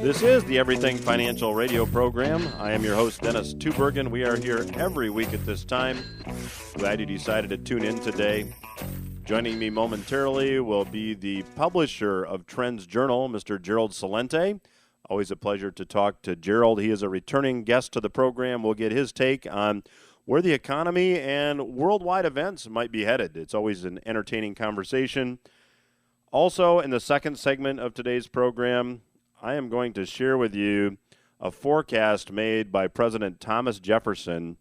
This is the Everything Financial Radio program. I am your host, Dennis Tubergen. We are here every week at this time. Glad you decided to tune in today. Joining me momentarily will be the publisher of TrendsJournal, Mr. Gerald Celente. Always a pleasure to talk to Gerald. He is a returning guest to the program. We'll get his take on where the economy and worldwide events might be headed. It's always an entertaining conversation. Also, in the second segment of today's program, I am going to share with you a forecast made by President Thomas Jefferson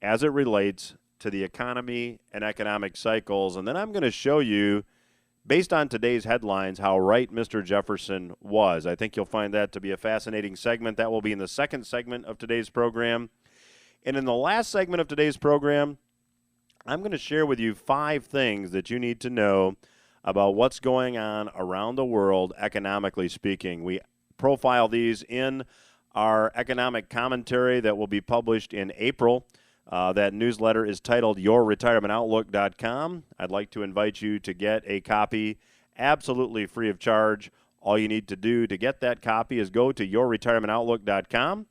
as it relates to the economy and economic cycles. And then I'm going to show you, based on today's headlines, how right Mr. Jefferson was. I think you'll find that to be a fascinating segment. That will be in the second segment of today's program. And in the last segment of today's program, I'm going to share with you 5 things that you need to know about what's going on around the world, economically speaking. We profile these in our economic commentary that will be published in April. That newsletter is titled YourRetirementOutlook.com. I'd like to invite you to get a copy absolutely free of charge. All you need to do to get that copy is go to YourRetirementOutlook.com.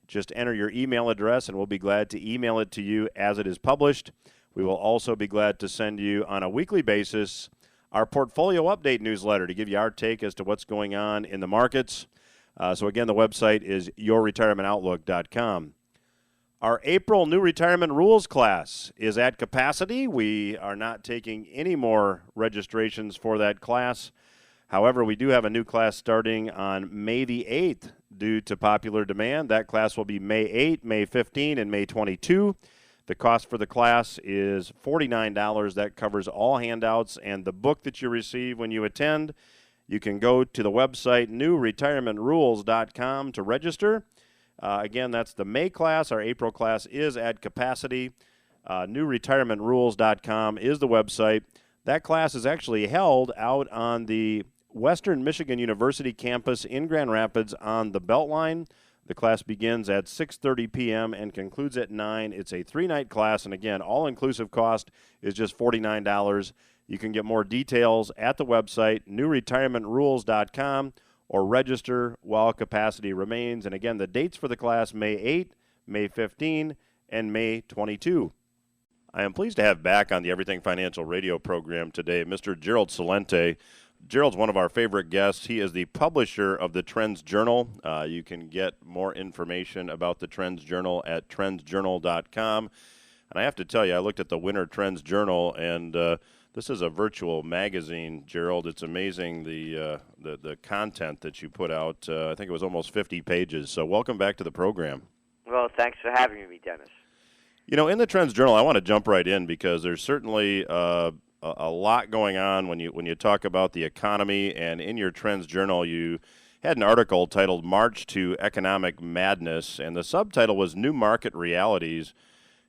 Just enter your email address, and we'll be glad to email it to you as it is published. We will also be glad to send you on a weekly basis our portfolio update newsletter to give you our take as to what's going on in the markets. So again, the website is YourRetirementOutlook.com. Our April new retirement rules class is at capacity. We are not taking any more registrations for that class. However, we do have a new class starting on May the 8th due to popular demand. That class will be May 8, May 15, and May 22. The cost for the class is $49. That covers all handouts and the book that you receive when you attend. You can go to the website newretirementrules.com to register. Again, that's the May class. Our April class is at capacity. Newretirementrules.com is the website. That class is actually held out on the Western Michigan University campus in Grand Rapids on the Beltline. The class begins at 6:30 p.m. and concludes at 9. It's a 3-night class, and again, all-inclusive cost is just $49. You can get more details at the website, newretirementrules.com, or register while capacity remains. And again, the dates for the class, May 8, May 15, and May 22. I am pleased to have back on the Everything Financial Radio program today Mr. Gerald Celente. Gerald's one of our favorite guests. He is the publisher of the TrendsJournal. You can get more information about the TrendsJournal at trendsjournal.com. And I have to tell you, I looked at the Winter TrendsJournal, and this is a virtual magazine, Gerald. It's amazing the content that you put out. I think it was almost 50 pages. So welcome back to the program. Well, thanks for having me, Dennis. You know, in the TrendsJournal, I want to jump right in because there's certainly a lot going on when you talk about the economy. And in your TrendsJournal, you had an article titled March to Economic Madness, and the subtitle was New Market Realities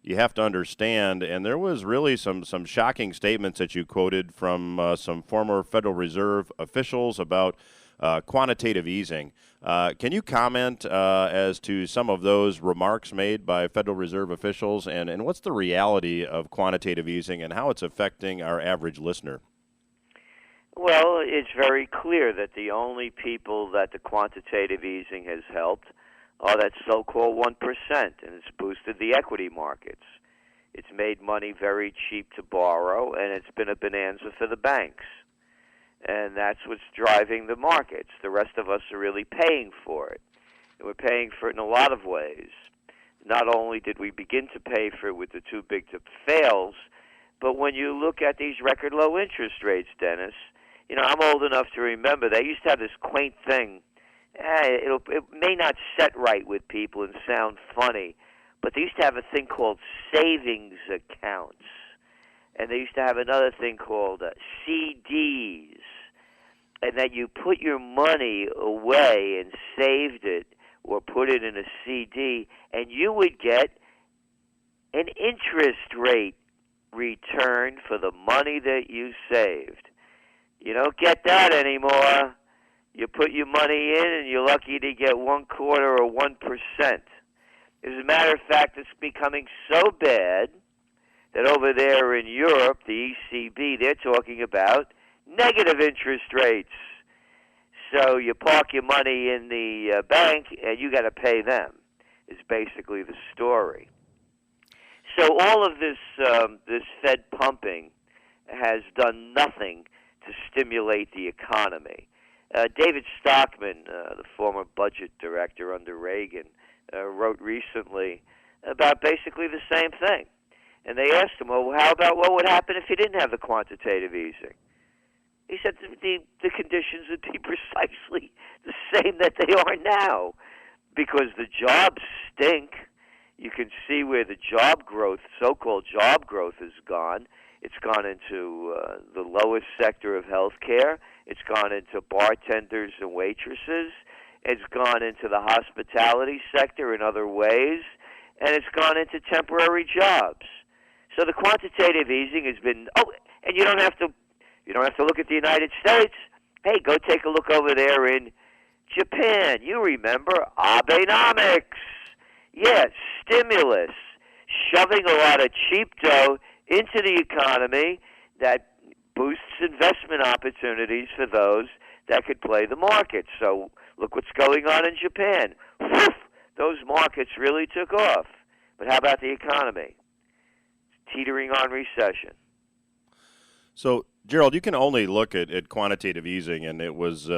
You have to understand. And there was really some shocking statements that you quoted from some former Federal Reserve officials about quantitative easing. Can you comment as to some of those remarks made by Federal Reserve officials, and what's the reality of quantitative easing and how it's affecting our average listener? Well, it's very clear that the only people that the quantitative easing has helped are that so-called 1%, and it's boosted the equity markets. It's made money very cheap to borrow, and it's been a bonanza for the banks. And that's what's driving the markets. The rest of us are really paying for it. And we're paying for it in a lot of ways. Not only did we begin to pay for it with the too big to fails, but when you look at these record low interest rates, Dennis, you know, I'm old enough to remember they used to have this quaint thing. It may not set right with people and sound funny, but they used to have a thing called savings accounts. And they used to have another thing called CDs, and that you put your money away and saved it or put it in a CD, and you would get an interest rate return for the money that you saved. You don't get that anymore. You put your money in, and you're lucky to get 1/4 or 1%. As a matter of fact, it's becoming so bad that over there in Europe, the ECB, they're talking about negative interest rates. So you park your money in the bank and you got to pay them, is basically the story. So all of this Fed pumping has done nothing to stimulate the economy. David Stockman, the former budget director under Reagan, wrote recently about basically the same thing. And they asked him, well, how about what would happen if you didn't have the quantitative easing? He said the conditions would be precisely the same that they are now, because the jobs stink. You can see where the job growth, so-called job growth, has gone. It's gone into the lowest sector of healthcare. It's gone into bartenders and waitresses. It's gone into the hospitality sector in other ways, and it's gone into temporary jobs. So the quantitative easing has been. Oh, and you don't have to look at the United States. Hey, go take a look over there in Japan. You remember Abenomics? Yes, stimulus, shoving a lot of cheap dough into the economy that boosts investment opportunities for those that could play the market. So look what's going on in Japan. Woof, those markets really took off. But how about the economy? It's teetering on recession. So, Gerald, you can only look at quantitative easing, and it was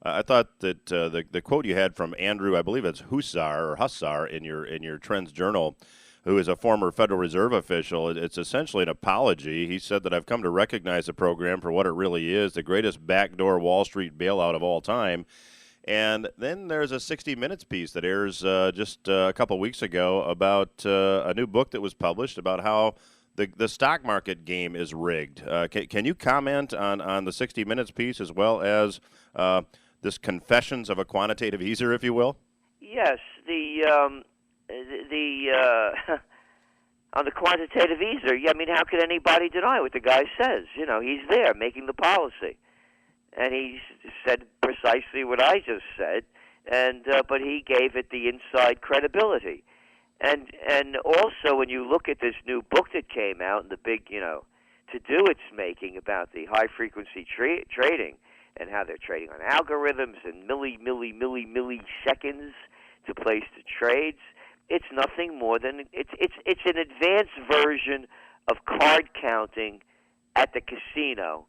I thought that the quote you had from Andrew, I believe it's Hussar in your Trends Journal, who is a former Federal Reserve official. It's essentially an apology. He said that I've come to recognize the program for what it really is, the greatest backdoor Wall Street bailout of all time. And then there's a 60 Minutes piece that airs just a couple weeks ago about a new book that was published about how the stock market game is rigged. Can you comment on the 60 Minutes piece as well as this confessions of a quantitative easer, if you will? Yes, on the quantitative easer, I mean, how could anybody deny what the guy says? You know, he's there making the policy, and he said precisely what I just said, and but he gave it the inside credibility. And also, when you look at this new book that came out and the big, to-do it's making about the high-frequency trading and how they're trading on algorithms and milliseconds to place the trades, it's nothing more than it's an advanced version of card counting at the casino,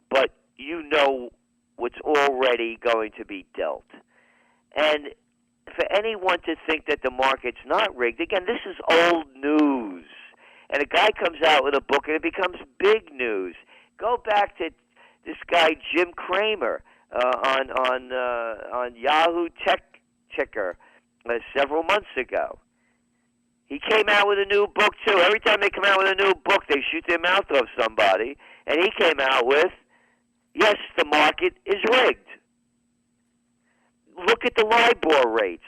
but you know what's already going to be dealt. And for anyone to think that the market's not rigged, again, this is old news. And a guy comes out with a book and it becomes big news. Go back to this guy Jim Cramer on Yahoo Tech Ticker several months ago. He came out with a new book too. Every time they come out with a new book, they shoot their mouth off somebody. And he came out with, yes, the market is rigged. Look at the LIBOR rates.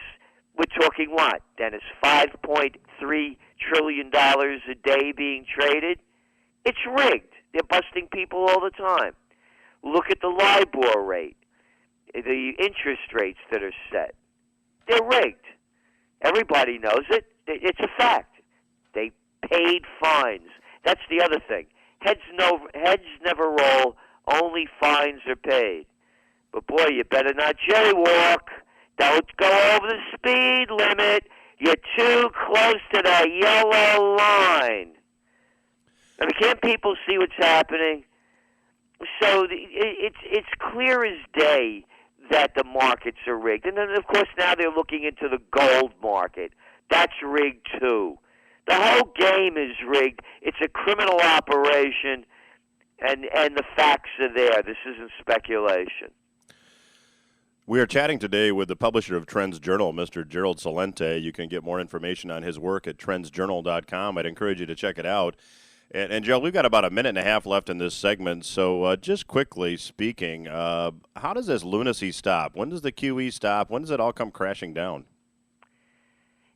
We're talking what, Dennis? $5.3 trillion a day being traded? It's rigged. They're busting people all the time. Look at the LIBOR rate, the interest rates that are set. They're rigged. Everybody knows it. It's a fact. They paid fines. That's the other thing. Heads never roll. Only fines are paid. But boy, you better not jaywalk. Don't go over the speed limit. You're too close to that yellow line. I mean, can't people see what's happening? So it's clear as day that the markets are rigged. And then, of course, now they're looking into the gold market. That's rigged, too. The whole game is rigged. It's a criminal operation, and the facts are there. This isn't speculation. We are chatting today with the publisher of TrendsJournal, Mr. Gerald Celente. You can get more information on his work at TrendsJournal.com. I'd encourage you to check it out. And Gerald, we've got about a minute and a half left in this segment, so just quickly speaking, how does this lunacy stop? When does the QE stop? When does it all come crashing down?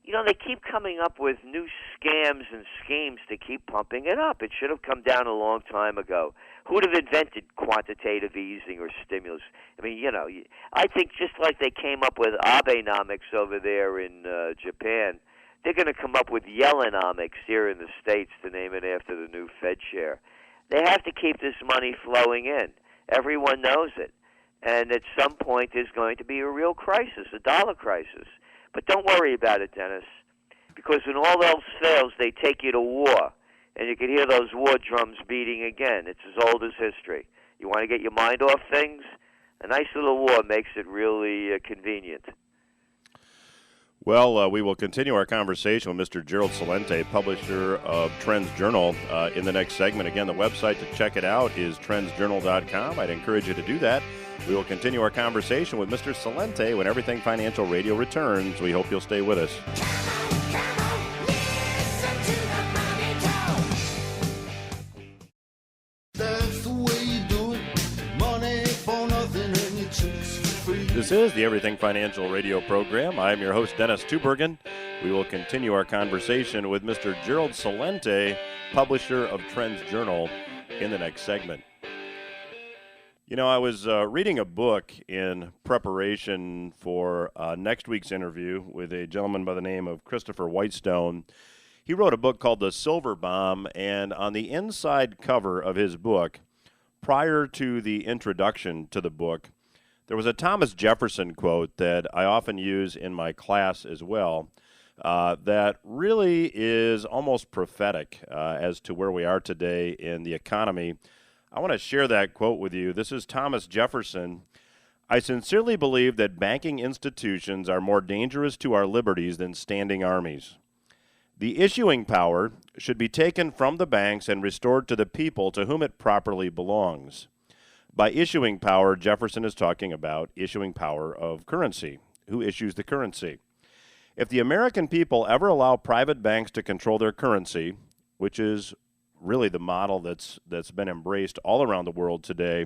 You know, they keep coming up with new scams and schemes to keep pumping it up. It should have come down a long time ago. Who would have invented quantitative easing or stimulus? I mean, I think just like they came up with Abenomics over there in Japan, they're going to come up with Yellenomics here in the States, to name it after the new Fed chair. They have to keep this money flowing in. Everyone knows it. And at some point, there's going to be a real crisis, a dollar crisis. But don't worry about it, Dennis, because when all else fails, they take you to war. And you can hear those war drums beating again. It's as old as history. You want to get your mind off things? A nice little war makes it really convenient. Well, we will continue our conversation with Mr. Gerald Celente, publisher of TrendsJournal, in the next segment. Again, the website to check it out is TrendsJournal.com. I'd encourage you to do that. We will continue our conversation with Mr. Celente when Everything Financial Radio returns. We hope you'll stay with us. This is the Everything Financial Radio program. I'm your host, Dennis Tubergen. We will continue our conversation with Mr. Gerald Celente, publisher of TrendsJournal, in the next segment. You know, I was reading a book in preparation for next week's interview with a gentleman by the name of Christopher Whitestone. He wrote a book called The Silver Bomb, and on the inside cover of his book, prior to the introduction to the book, there was a Thomas Jefferson quote that I often use in my class as well that really is almost prophetic as to where we are today in the economy. I want to share that quote with you. This is Thomas Jefferson. "I sincerely believe that banking institutions are more dangerous to our liberties than standing armies. The issuing power should be taken from the banks and restored to the people to whom it properly belongs." By issuing power, Jefferson is talking about issuing power of currency. Who issues the currency? If the American people ever allow private banks to control their currency, which is really the model that's been embraced all around the world today,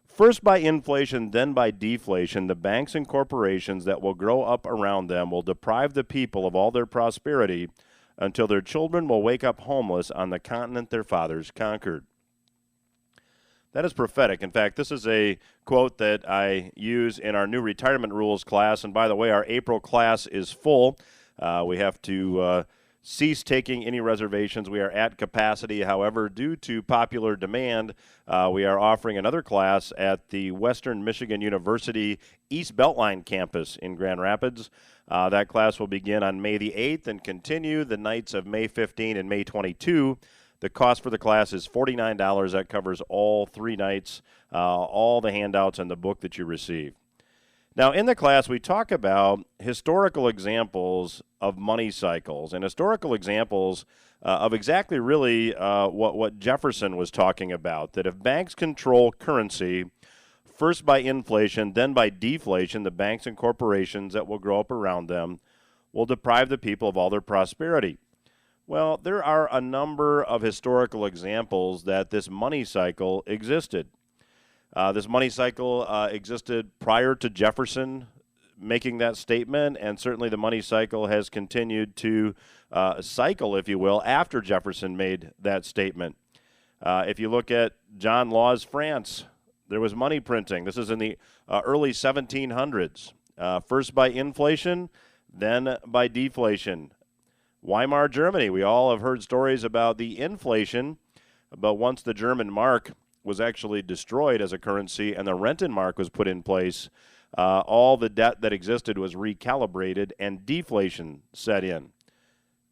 first by inflation, then by deflation, the banks and corporations that will grow up around them will deprive the people of all their prosperity until their children will wake up homeless on the continent their fathers conquered. That is prophetic. In fact, this is a quote that I use in our new retirement rules class. And by the way, our April class is full. We have to cease taking any reservations. We are at capacity. However, due to popular demand, we are offering another class at the Western Michigan University East Beltline campus in Grand Rapids. That class will begin on May the 8th and continue the nights of May 15 and May 22. The cost for the class is $49. That covers all 3 nights, all the handouts and the book that you receive. Now, in the class, we talk about historical examples of money cycles and historical examples of exactly really what Jefferson was talking about, that if banks control currency, first by inflation, then by deflation, the banks and corporations that will grow up around them will deprive the people of all their prosperity. Well, there are a number of historical examples that this money cycle existed. This money cycle existed prior to Jefferson making that statement, and certainly the money cycle has continued to cycle, if you will, after Jefferson made that statement. If you look at John Law's France, there was money printing. This is in the early 1700s. First by inflation, then by deflation. Weimar Germany, we all have heard stories about the inflation, but once the German mark was actually destroyed as a currency and the Rentenmark was put in place, all the debt that existed was recalibrated and deflation set in.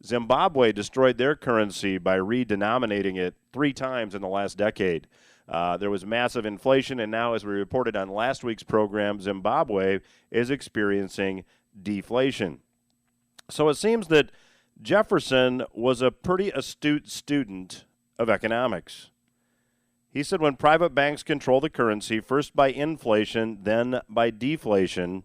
Zimbabwe destroyed their currency by redenominating it 3 times in the last decade. There was massive inflation, and now, as we reported on last week's program, Zimbabwe is experiencing deflation. So it seems that Jefferson was a pretty astute student of economics. He said when private banks control the currency, first by inflation, then by deflation,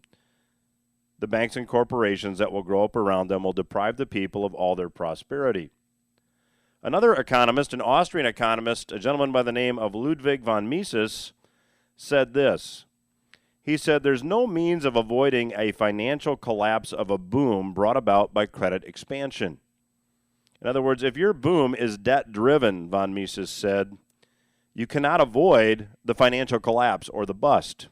the banks and corporations that will grow up around them will deprive the people of all their prosperity. Another economist, an Austrian economist, a gentleman by the name of Ludwig von Mises, said this. He said, "There's no means of avoiding a financial collapse of a boom brought about by credit expansion." In other words, if your boom is debt-driven, von Mises said, you cannot avoid the financial collapse or the bust.